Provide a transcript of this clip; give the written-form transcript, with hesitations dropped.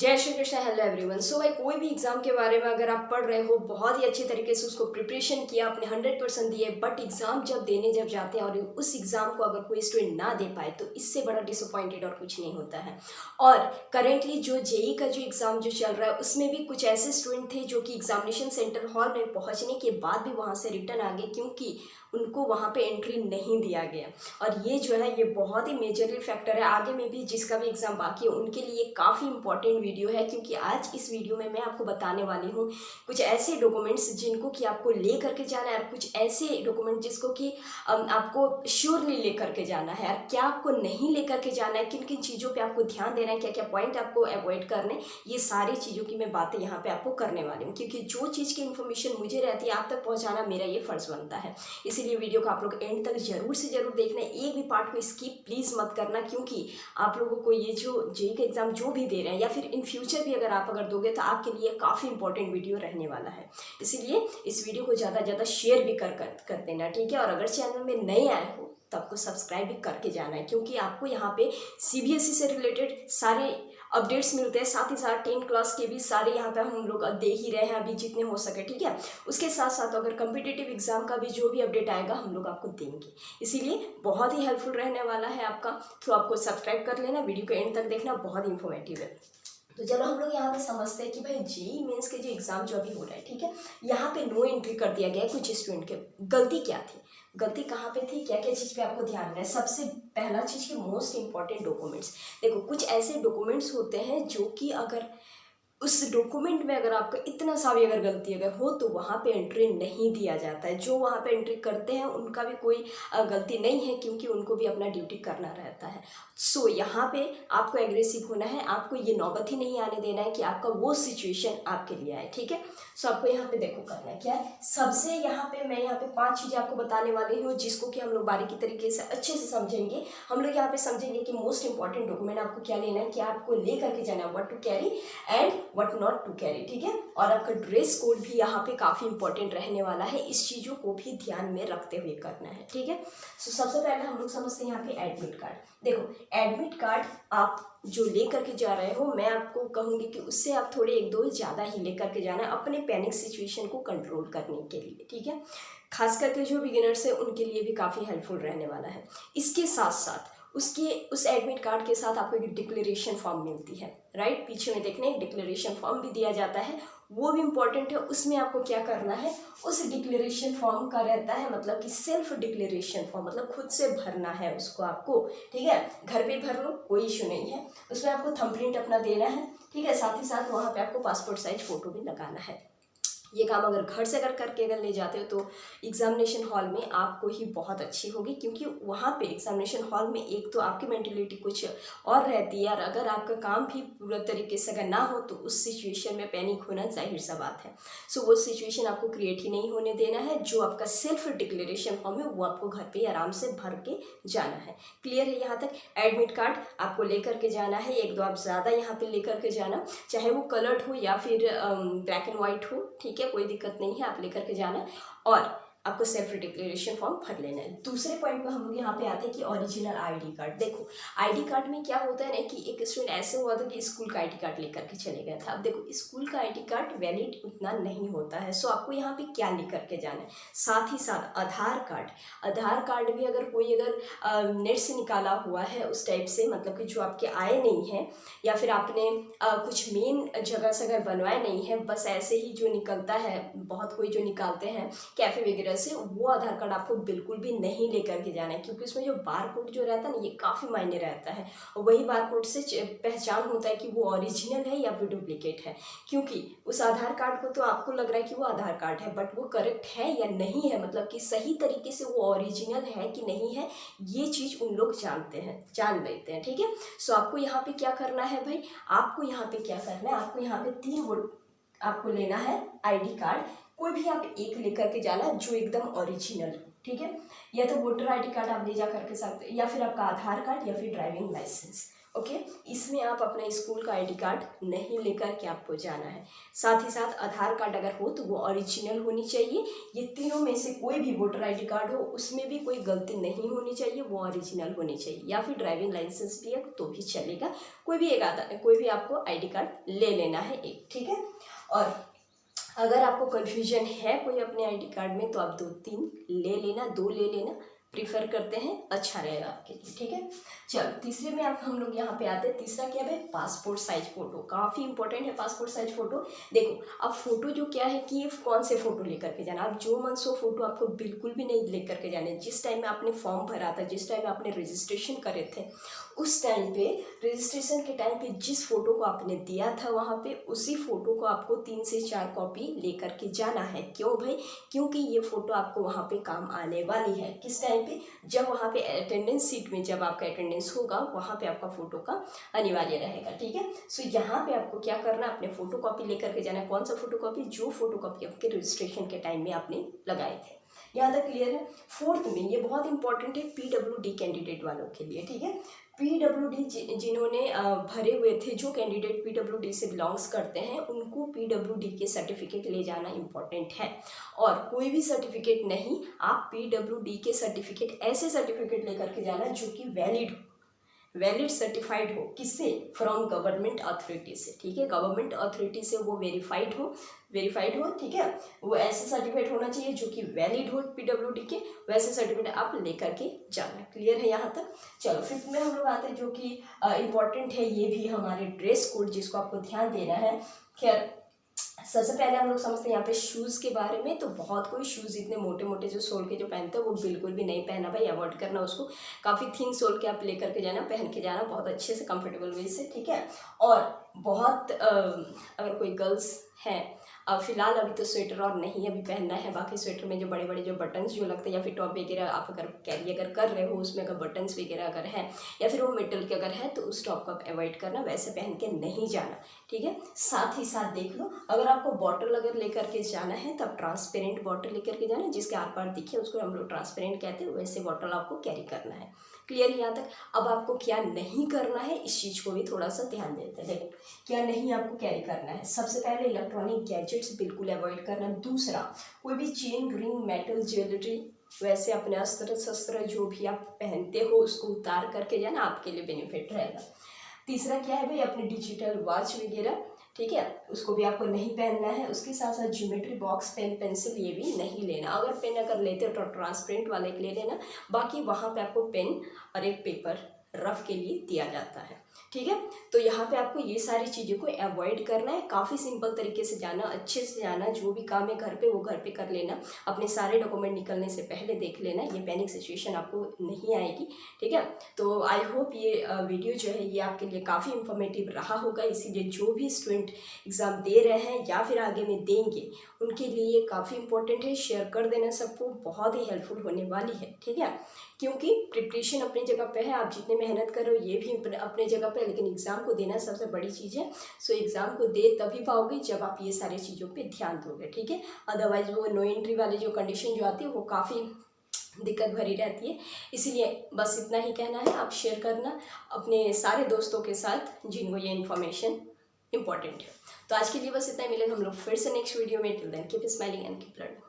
जय Shri Krishna. Hello everyone. So भाई कोई भी एग्जाम के बारे में अगर आप पढ़ रहे हो, बहुत ही अच्छी तरीके से उसको प्रिपरेशन किया, अपने 100% दिए, बट एग्जाम जब जाते हैं और उस एग्जाम को अगर कोई स्टूडेंट ना दे पाए तो इससे बड़ा डिसअपॉइंटेड और कुछ नहीं होता है। और करेंटली जो जेई का जो एग्ज़ाम जो चल रहा है उसमें भी कुछ ऐसे स्टूडेंट थे जो कि एग्जामिनेशन सेंटर हॉल में पहुंचने के बाद भी वहां से रिटर्न आ गए क्योंकि उनको वहाँ पे एंट्री नहीं दिया गया। और ये जो है ये बहुत ही मेजरली फैक्टर है। आगे में भी जिसका भी एग्ज़ाम बाकी है उनके लिए काफ़ी इंपॉर्टेंट वीडियो है, क्योंकि आज इस वीडियो में मैं आपको बताने वाली हूँ कुछ ऐसे डॉक्यूमेंट्स जिनको कि आपको ले करके जाना है और कुछ ऐसे डॉक्यूमेंट जिसको कि आपको श्योरली ले करके जाना है और क्या आपको नहीं ले करके जाना है, किन किन चीज़ों पर आपको ध्यान देना है, क्या क्या पॉइंट आपको अवॉइड करने, ये सारी चीज़ों की मैं बातें यहाँ पर आपको करने वाली हूँ। क्योंकि जो चीज़ की इन्फॉर्मेशन मुझे रहती है आप तक पहुँचाना मेरा ये फ़र्ज़ बनता है। इसीलिए वीडियो को आप लोग एंड तक जरूर से जरूर देखना है, एक भी पार्ट को स्किप प्लीज़ मत करना, क्योंकि आप लोगों को ये जो जेई का एग्ज़ाम जो भी दे रहे हैं या फिर इन फ्यूचर भी अगर दोगे तो आपके लिए काफ़ी इंपॉर्टेंट वीडियो रहने वाला है। इसीलिए इस वीडियो को ज़्यादा ज़्यादा शेयर भी कर देना, ठीक है। और अगर चैनल में नए आए हो तो आपको सब्सक्राइब भी करके जाना है, क्योंकि आपको यहाँ पे सीबीएसई से रिलेटेड सारे अपडेट्स मिलते हैं, साथ ही साथ 10th क्लास के भी सारे यहाँ पे हम लोग दे ही रहे हैं अभी जितने हो सके, ठीक है। उसके साथ साथ अगर कम्पिटिटिव एग्जाम का भी जो भी अपडेट आएगा हम लोग आपको देंगे, इसीलिए बहुत ही हेल्पफुल रहने वाला है आपका। तो आपको सब्सक्राइब कर लेना, वीडियो को एंड तक देखना, बहुत इंफॉर्मेटिव है। तो चलो हम लोग यहाँ पे समझते हैं कि भाई जेई मेंस के जो एग्ज़ाम जो अभी हो रहा है, ठीक है, यहाँ पे नो एंट्री कर दिया गया है कुछ स्टूडेंट के। गलती क्या थी, गलती कहाँ पे थी, क्या क्या चीज़ पे आपको ध्यान देना है। सबसे पहला चीज़ की मोस्ट इंपॉर्टेंट डॉक्यूमेंट्स। देखो कुछ ऐसे डॉक्यूमेंट्स होते हैं जो कि अगर उस डॉक्यूमेंट में अगर आपका इतना सा भी अगर गलती अगर हो तो वहाँ पे एंट्री नहीं दिया जाता है। जो वहाँ पे एंट्री करते हैं उनका भी कोई गलती नहीं है, क्योंकि उनको भी अपना ड्यूटी करना रहता है। सो यहाँ पे आपको एग्रेसिव होना है, आपको ये नौबत ही नहीं आने देना है कि आपका वो सिचुएशन आपके लिए आए, ठीक है। सो आपको यहाँ पे देखो करना है क्या है। सबसे यहाँ पे मैं यहाँ पे 5 चीज़ें आपको बताने वाली हूँ जिसको कि हम लोग बारीकी तरीके से अच्छे से समझेंगे। हम लोग यहाँ पे समझेंगे कि मोस्ट इंपॉर्टेंट डॉक्यूमेंट आपको क्या लेना है, क्या आपको ले करके जाना है, what to carry and what not to carry, ठीक है। और आपका ड्रेस कोड भी यहाँ पे काफ़ी इंपॉर्टेंट रहने वाला है, इस चीज़ों को भी ध्यान में रखते हुए करना है, ठीक है। सो सबसे पहले हम लोग समझते हैं यहाँ पे एडमिट कार्ड। देखो एडमिट कार्ड आप जो ले करके जा रहे हो, मैं आपको कहूँगी कि उससे आप थोड़े 1-2 ज़्यादा ही ले करके जाना है अपने पैनिक सिचुएशन को कंट्रोल करने के लिए, ठीक है। खास करके जो बिगिनर्स है उनके लिए भी काफ़ी हेल्पफुल रहने वाला है। इसके साथ साथ उस एडमिट कार्ड के साथ आपको एक डिक्लेरेशन फॉर्म मिलती है, राइट। पीछे में देखने एक डिक्लेरेशन फॉर्म भी दिया जाता है, वो भी इम्पॉर्टेंट है। उसमें आपको क्या करना है, उस डिक्लेरेशन फॉर्म का रहता है मतलब कि सेल्फ डिक्लेरेशन फॉर्म, मतलब खुद से भरना है उसको आपको, ठीक है। घर पे भर लो कोई इशू नहीं है, उसमें आपको थंबप्रिंट अपना देना है, ठीक है। साथ ही साथ वहाँ पे आपको पासपोर्ट साइज फ़ोटो भी लगाना है। ये काम अगर घर से करके अगर ले जाते हो तो एग्जामिनेशन हॉल में आपको ही बहुत अच्छी होगी, क्योंकि वहाँ पे एग्जामिनेशन हॉल में एक तो आपकी मेंटलिटी कुछ और रहती है, और अगर आपका काम भी पूरा तरीके से अगर ना हो तो उस सिचुएशन में पैनिक होना जाहिर सा बात है। सो वो सिचुएशन आपको क्रिएट ही नहीं होने देना है। जो आपका सेल्फ डिक्लेरेशन फॉर्म है वो आपको घर पर आराम से भर के जाना है। क्लियर है यहाँ तक। एडमिट कार्ड आपको लेकर के जाना है, 1-2 आप ज़्यादा यहाँ पर लेकर के जाना, चाहे वो कलर्ड हो या फिर ब्लैक एंड वाइट हो, ठीक है, कोई दिक्कत नहीं है, आप लेकर के जाना। और आपको सेल्फ डिक्लेरेशन फॉर्म भर लेना है। दूसरे पॉइंट पर हम लोग यहाँ पे आते हैं कि ओरिजिनल आईडी कार्ड। देखो आईडी कार्ड में क्या होता है ना कि एक स्टूडेंट ऐसे हुआ था कि स्कूल का आईडी कार्ड लेकर के चले गया था। अब देखो स्कूल का आईडी कार्ड वैलिड उतना नहीं होता है, सो आपको यहाँ पे क्या लेकर के जाना है। साथ ही साथ आधार कार्ड भी अगर कोई अगर नेट से निकाला हुआ है उस टाइप से, मतलब कि जो आपके आए नहीं है या फिर आपने कुछ मेन जगह से अगर बनवाए नहीं है, बस ऐसे ही जो निकलता है, बहुत कोई जो निकालते हैं कैफ़े वगैरह से, वो आधार कार्ड आपको बिल्कुल भी नहीं लेकर के जाना है, क्योंकि उसमें जो बार कोड जो रहता है ना ये काफ़ी मायने रहता है। और वही बार कोड से पहचान होता है कि वो ओरिजिनल है या फिर डुप्लीकेट है, क्योंकि उस आधार कार्ड को तो आपको लग रहा है कि वो आधार कार्ड है, बट वो करेक्ट है या नहीं है, मतलब कि सही तरीके से वो ओरिजिनल है कि नहीं है, ये चीज़ उन लोग जान लेते हैं, ठीक है। सो आपको यहाँ पे क्या करना है भाई, आपको यहाँ पे क्या करना है, आपको यहाँ पे 3 वोट आपको लेना है आईडी कार्ड। कोई भी आप एक लेकर के जाना जो एकदम ओरिजिनल, ठीक है। या तो वोटर आईडी कार्ड आप ले जा करके सकते, या फिर आपका आधार कार्ड या फिर ड्राइविंग लाइसेंस, ओके। इसमें आप अपना स्कूल का आईडी कार्ड नहीं लेकर के आपको जाना है। साथ ही साथ आधार कार्ड अगर हो तो वो ओरिजिनल होनी चाहिए। ये तीनों में से कोई भी वोटर आईडी कार्ड हो उसमें भी कोई गलती नहीं होनी चाहिए, वो ओरिजिनल होनी चाहिए। या फिर ड्राइविंग लाइसेंस भी है तो भी चलेगा, कोई भी आपको आईडी कार्ड ले लेना है एक, ठीक है। और अगर आपको कन्फ्यूजन है कोई अपने आईडी कार्ड में तो आप 2-3 ले लेना, 2 ले लेना, प्रीफर करते हैं, अच्छा रहेगा आपके लिए, ठीक है। चलो तीसरे में हम लोग यहाँ पे आते हैं। तीसरा क्या है, पासपोर्ट साइज फ़ोटो। काफ़ी इंपॉर्टेंट है पासपोर्ट साइज फ़ोटो। देखो अब फ़ोटो जो क्या है कि ये कौन से फ़ोटो लेकर के जाना, आप जो मन सो फ़ोटो आपको बिल्कुल भी नहीं लेकर के जाने। जिस टाइम में आपने फॉर्म भरा था, जिस टाइम में आपने रजिस्ट्रेशन करे थे, उस टाइम पे रजिस्ट्रेशन के टाइम पे जिस फ़ोटो को आपने दिया था वहाँ पे उसी फ़ोटो को आपको 3 से 4 कॉपी लेकर के जाना है। क्यों भाई, क्योंकि ये फ़ोटो आपको वहाँ पे काम आने वाली है। किस टाइम पे, जब वहाँ पे अटेंडेंस सीट में जब आपका अटेंडेंस होगा वहाँ पे आपका फ़ोटो का अनिवार्य रहेगा, ठीक है। सो यहाँ पे आपको क्या करना है, अपने फ़ोटो कॉपी लेकर के जाना है। कौन सा फ़ोटो कॉपी, जो फ़ोटो कॉपी आपके रजिस्ट्रेशन के टाइम में आपने लगाए थे। यहाँ तक क्लियर है। फोर्थ में ये बहुत इंपॉर्टेंट है PWD कैंडिडेट वालों के लिए, ठीक है। PWD जिन्होंने भरे हुए थे, जो कैंडिडेट PWD से बिलोंग्स करते हैं उनको PWD के सर्टिफिकेट ले जाना इम्पॉर्टेंट है। और कोई भी सर्टिफिकेट नहीं, आप PWD के सर्टिफिकेट, ऐसे सर्टिफिकेट लेकर के जाना जो कि वैलिड सर्टिफाइड हो। किससे, फ्रॉम गवर्नमेंट अथॉरिटी से, ठीक है। गवर्नमेंट अथॉरिटी से वो वेरीफाइड हो, ठीक है। वो ऐसे सर्टिफिकेट होना चाहिए जो कि वैलिड हो PWD के, वैसे सर्टिफिकेट आप लेकर के जाना। क्लियर है यहाँ तक। चलो फिफ्थ में हम लोग आते हैं जो कि इम्पॉर्टेंट है, ये भी हमारे ड्रेस कोड जिसको आपको ध्यान देना है। खैर सबसे पहले हम लोग समझते हैं यहाँ पे शूज़ के बारे में। तो बहुत कोई शूज़ इतने मोटे मोटे जो सोल के जो पहनते हैं वो बिल्कुल भी नहीं पहना भाई, अवॉइड करना उसको। काफ़ी थिन सोल के आप लेकर के जाना, पहन के जाना बहुत अच्छे से, कंफर्टेबल वे से, ठीक है। और बहुत अगर कोई गर्ल्स हैं, फ़िलहाल अभी तो स्वेटर और नहीं अभी पहनना है। बाकी स्वेटर में जो बड़े बड़े जो बटन्स जो लगते हैं, या फिर टॉप वगैरह आप अगर कैरी अगर कर रहे हो उसमें अगर बटन्स वगैरह अगर है या फिर वो मेटल के अगर है तो उस टॉप को आप अवॉइड करना, वैसे पहन के नहीं जाना, ठीक है। साथ ही साथ देख लो, अगर आपको बॉटल अगर लेकर के जाना है तब ट्रांसपेरेंट बॉटल लेकर के जाना, जिसके आर पार दिखे उसको हम लोग ट्रांसपेरेंट कहते हैं, वैसे बॉटल आपको कैरी करना है। क्लियर है यहाँ तक। अब आपको क्या नहीं करना है इस चीज़ को भी थोड़ा सा ध्यान देते हैं। देखो क्या नहीं आपको कैरी करना है। सबसे पहले इलेक्ट्रॉनिक गैजेट्स बिल्कुल अवॉइड करना। दूसरा, कोई भी चेन, रिंग, मेटल ज्वेलरी, वैसे अपने अस्त्र शस्त्र जो भी आप पहनते हो उसको उतार करके जाना, आपके लिए बेनिफिट रहेगा। तीसरा क्या है भाई, अपने डिजिटल वॉच वगैरह, ठीक है, उसको भी आपको नहीं पहनना है। उसके साथ साथ ज्योमेट्री बॉक्स, पेन, पेंसिल ये भी नहीं लेना। अगर पेन अगर लेते हो तो ट्रांसपेरेंट वाले के ले लेना, बाकी वहाँ पे आपको पेन और एक पेपर रफ के लिए दिया जाता है, ठीक है। तो यहाँ पे आपको ये सारी चीज़ों को अवॉइड करना है। काफ़ी सिंपल तरीके से जाना, अच्छे से जाना, जो भी काम है घर पे वो घर पे कर लेना। अपने सारे डॉक्यूमेंट निकलने से पहले देख लेना, ये पैनिक सिचुएशन आपको नहीं आएगी, ठीक है। तो आई होप ये वीडियो जो है ये आपके लिए काफ़ी इंफॉर्मेटिव रहा होगा। इसीलिए जो भी स्टूडेंट एग्ज़ाम दे रहे हैं या फिर आगे में देंगे उनके लिए ये काफ़ी इंपॉर्टेंट है। शेयर कर देना सबको, बहुत ही हेल्पफुल होने वाली है, ठीक है। क्योंकि प्रिपरेशन अपनी जगह पे है, आप जितने मेहनत कर रहे हो ये भी अपने जगह पे है, लेकिन एग्ज़ाम को देना सबसे बड़ी चीज़ है। सो एग्ज़ाम को दे तभी पाओगे जब आप ये सारी चीज़ों पे ध्यान दोगे, ठीक है। अदरवाइज वो नो एंट्री वाली जो कंडीशन जो आती है वो काफ़ी दिक्कत भरी रहती है। इसीलिए बस इतना ही कहना है, आप शेयर करना अपने सारे दोस्तों के साथ जिनको ये इन्फॉर्मेशन इंपॉर्टेंट है। तो आज के लिए बस इतना ही, मिलेंगे हम लोग फिर से नेक्स्ट वीडियो में। Till then keep smiling and keep learning.